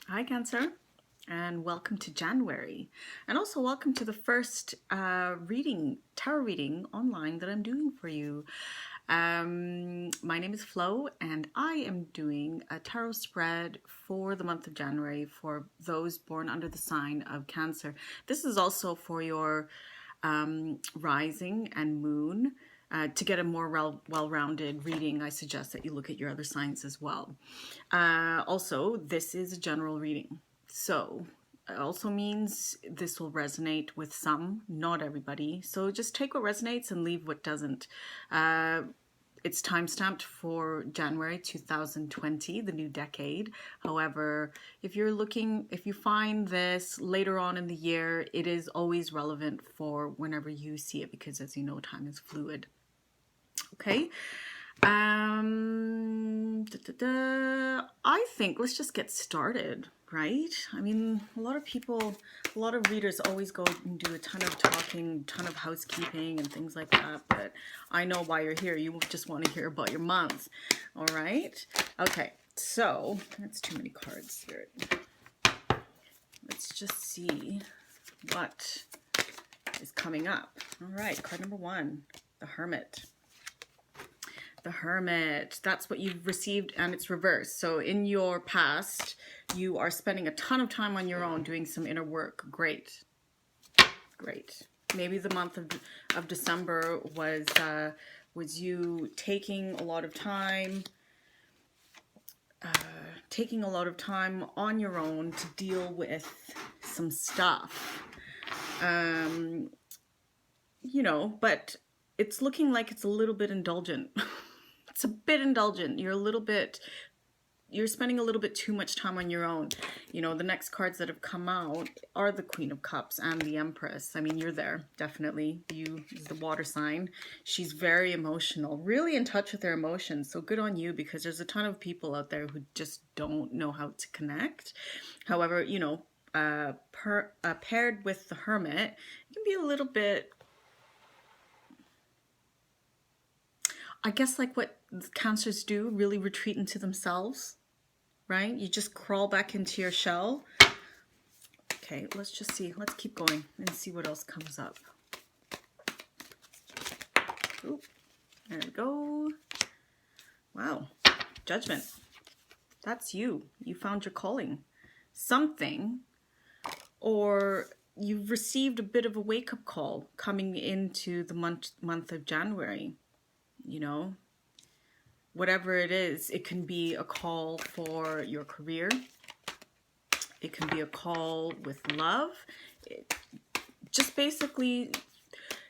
Hi Cancer, and welcome to January, and also welcome to the first tarot reading online that I'm doing for you. My name is Flo, and I am doing a tarot spread for the month of January for those born under the sign of Cancer. This is also for your rising and moon. To get a more well-rounded reading, I suggest that you look at your other signs as well. Also, this is a general reading, so it also means this will resonate with some, not everybody. So just take what resonates and leave what doesn't. It's time-stamped for January 2020, the new decade. However, if you find this later on in the year, it is always relevant for whenever you see it, because as you know, time is fluid. Okay. I think let's just get started, right? I mean, a lot of readers always go and do a ton of talking, ton of housekeeping and things like that, but I know why you're here. You just want to hear about your month, all right? Okay, so that's too many cards here. Let's just see what is coming up. All right, card number 1, the Hermit. The Hermit, that's what you've received, and it's reversed. So in your past, you are spending a ton of time on your own doing some inner work. Great. Great. Maybe the month of December was you taking a lot of time on your own to deal with some stuff. You know, but it's looking like it's a little bit indulgent. It's a bit indulgent. You're spending a little bit too much time on your own. You know, the next cards that have come out are the Queen of Cups and the Empress. I mean, you're there, definitely. You is the water sign. She's very emotional, really in touch with her emotions. So good on you, because there's a ton of people out there who just don't know how to connect. However, you know, paired with the Hermit, it can be a little bit, I guess, like what Cancers do, really retreat into themselves, right? You just crawl back into your shell. Okay, let's just see. Let's keep going and see what else comes up. Oop, there we go. Wow, Judgment. That's you. You found your calling. Something, or you've received a bit of a wake-up call coming into the month of January. You know, whatever it is, it can be a call for your career. It can be a call with love. Just basically,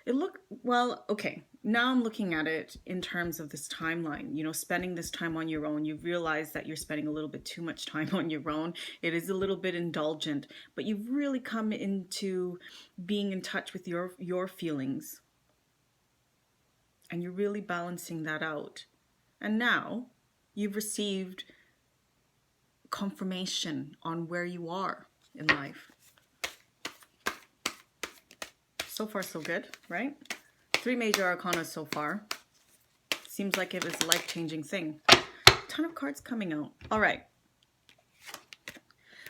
okay, now I'm looking at it in terms of this timeline. You know, spending this time on your own, you realize that you're spending a little bit too much time on your own. It is a little bit indulgent, but you've really come into being in touch with your feelings. And you're really balancing that out. And now you've received confirmation on where you are in life. So far, so good, right? 3 major arcana so far. Seems like it was a life-changing thing. A ton of cards coming out. All right.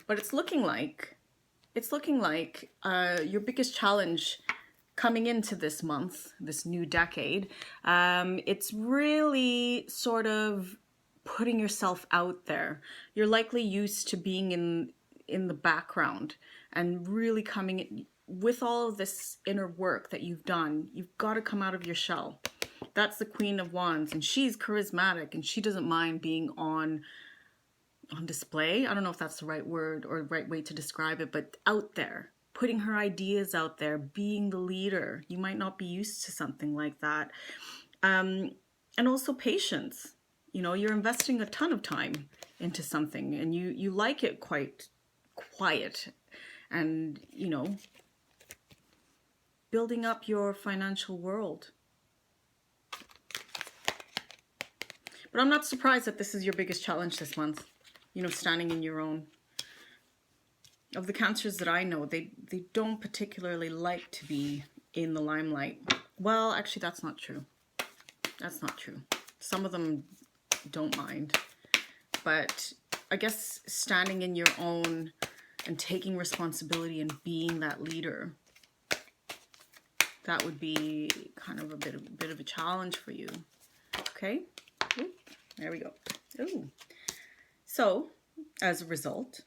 But it's looking like your biggest challenge coming into this month, this new decade, it's really sort of putting yourself out there. You're likely used to being in the background, and really coming in, with all of this inner work that you've done, you've got to come out of your shell. That's the Queen of Wands, and she's charismatic, and she doesn't mind being on display. I don't know if that's the right word or right way to describe it, but out there. Putting her ideas out there, being the leader. You might not be used to something like that. And also patience. You know, you're investing a ton of time into something, and you like it quite quiet. And, you know, building up your financial world. But I'm not surprised that this is your biggest challenge this month. You know, standing in your own. Of the Cancers that I know, they don't particularly like to be in the limelight. Well, actually, that's not true. That's not true. Some of them don't mind. But I guess, standing in your own and taking responsibility and being that leader. That would be kind of a bit of a challenge for you. Okay, ooh, there we go. Ooh. So, as a result,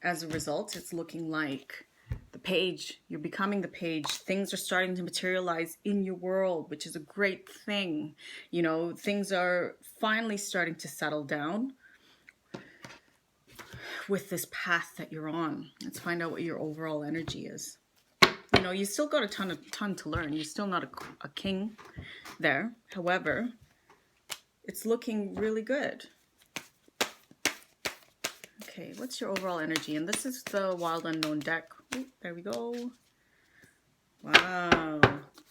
it's looking like the page. You're becoming the page. Things are starting to materialize in your world, which is a great thing. You know, things are finally starting to settle down with this path that you're on. Let's find out what your overall energy is. You know, you still got a ton to learn. You're still not a king there. However, it's looking really good. Okay, what's your overall energy? And this is the Wild Unknown deck. Ooh, there we go. Wow,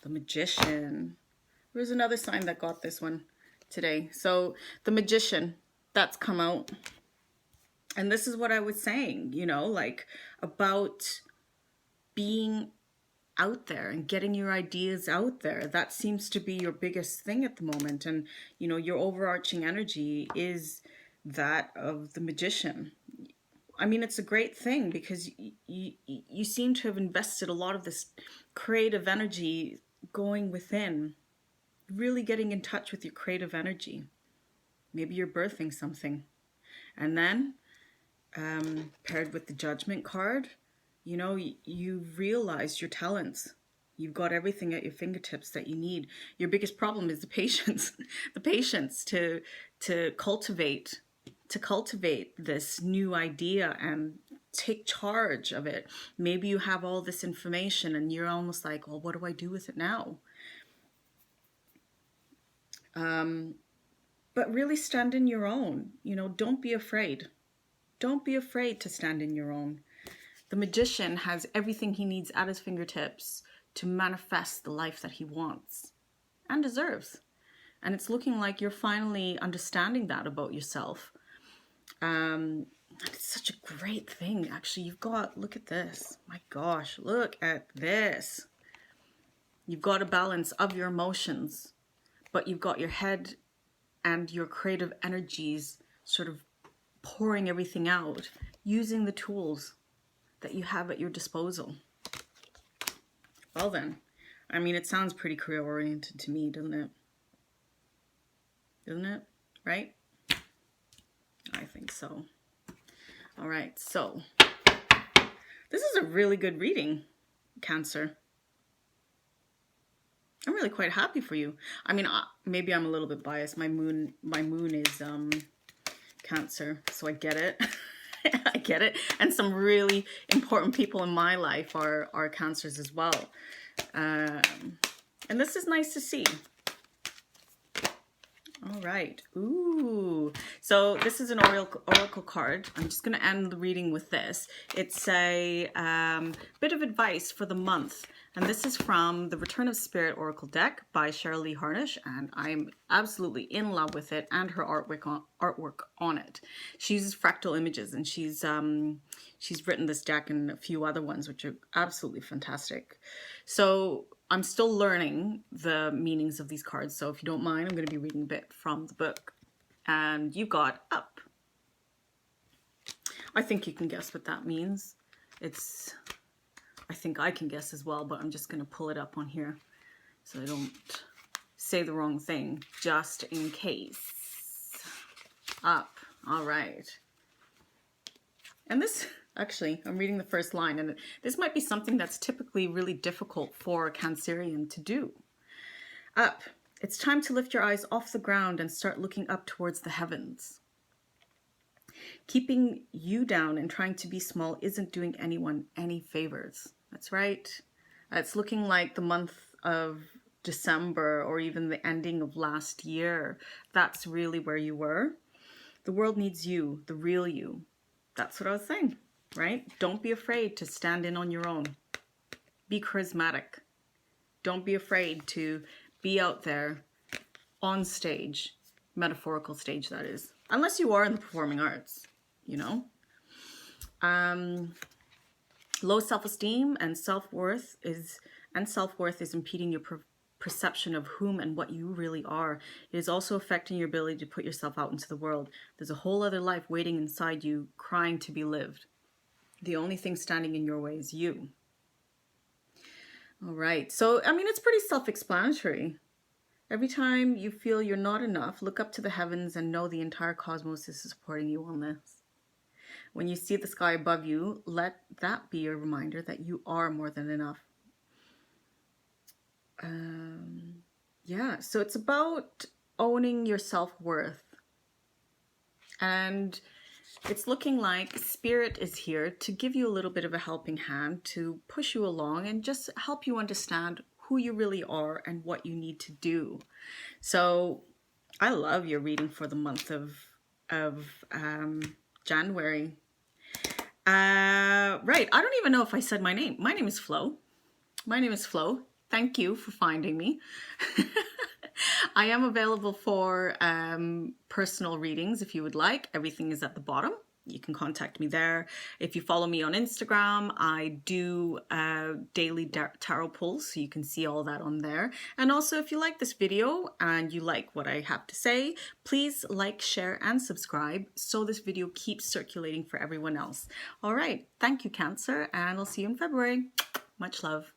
the Magician. There's another sign that got this one today. So the Magician, that's come out. And this is what I was saying, you know, like about being out there and getting your ideas out there. That seems to be your biggest thing at the moment. And, you know, your overarching energy is that of the Magician. I mean, it's a great thing because you seem to have invested a lot of this creative energy going within, really getting in touch with your creative energy. Maybe you're birthing something. And then, paired with the Judgment card, you know, you realize your talents. You've got everything at your fingertips that you need. Your biggest problem is the patience, the patience to cultivate this new idea and take charge of it. Maybe you have all this information and you're almost like, well, what do I do with it now? But really stand in your own. You know, don't be afraid. Don't be afraid to stand in your own. The Magician has everything he needs at his fingertips to manifest the life that he wants and deserves. And it's looking like you're finally understanding that about yourself. It's such a great thing, actually. You've got, look at this. My gosh, look at this. You've got a balance of your emotions, but you've got your head and your creative energies sort of pouring everything out, using the tools that you have at your disposal. Well then, I mean, it sounds pretty career oriented to me, doesn't it? Doesn't it? Right? I think so. All right, so this is a really good reading, Cancer. I'm really quite happy for you. I mean, maybe I'm a little bit biased. My moon is Cancer, so I get it. I get it. And some really important people in my life are Cancers as well. And this is nice to see. All right. Ooh. So this is an oracle card. I'm just going to end the reading with this. It's a bit of advice for the month. And this is from the Return of Spirit Oracle deck by Cheryl Lee Harnish. And I'm absolutely in love with it and her artwork on it. She uses fractal images, and she's written this deck and a few other ones, which are absolutely fantastic. So I'm still learning the meanings of these cards, so if you don't mind, I'm going to be reading a bit from the book. And you've got Up. I think you can guess what that means. I think I can guess as well, but I'm just going to pull it up on here so I don't say the wrong thing, just in case. Up. All right. And this... Actually, I'm reading the first line, and this might be something that's typically really difficult for a Cancerian to do. Up. It's time to lift your eyes off the ground and start looking up towards the heavens. Keeping you down and trying to be small isn't doing anyone any favors. That's right. It's looking like the month of December or even the ending of last year. That's really where you were. The world needs you, the real you. That's what I was saying. Right? Don't be afraid to stand in on your own. Be charismatic. Don't be afraid to be out there on stage, metaphorical stage that is, unless you are in the performing arts, you know. Low self-esteem and self-worth is impeding your perception of whom and what you really are. It is also affecting your ability to put yourself out into the world. There's a whole other life waiting inside you, crying to be lived. The only thing standing in your way is you. All right. So, I mean, it's pretty self-explanatory. Every time you feel you're not enough, look up to the heavens and know the entire cosmos is supporting you on this. When you see the sky above you, let that be a reminder that you are more than enough. Yeah, so it's about owning your self-worth. And it's looking like Spirit is here to give you a little bit of a helping hand, to push you along and just help you understand who you really are and what you need to do. So I love your reading for the month of January. Right, I don't even know if I said my name. My name is Flo. My name is Flo. Thank you for finding me. I am available for personal readings if you would like. Everything is at the bottom. You can contact me there. If you follow me on Instagram, I do daily tarot pulls, so you can see all that on there. And also, if you like this video and you like what I have to say, please like, share, and subscribe so this video keeps circulating for everyone else. All right, thank you, Cancer, and I'll see you in February. Much love.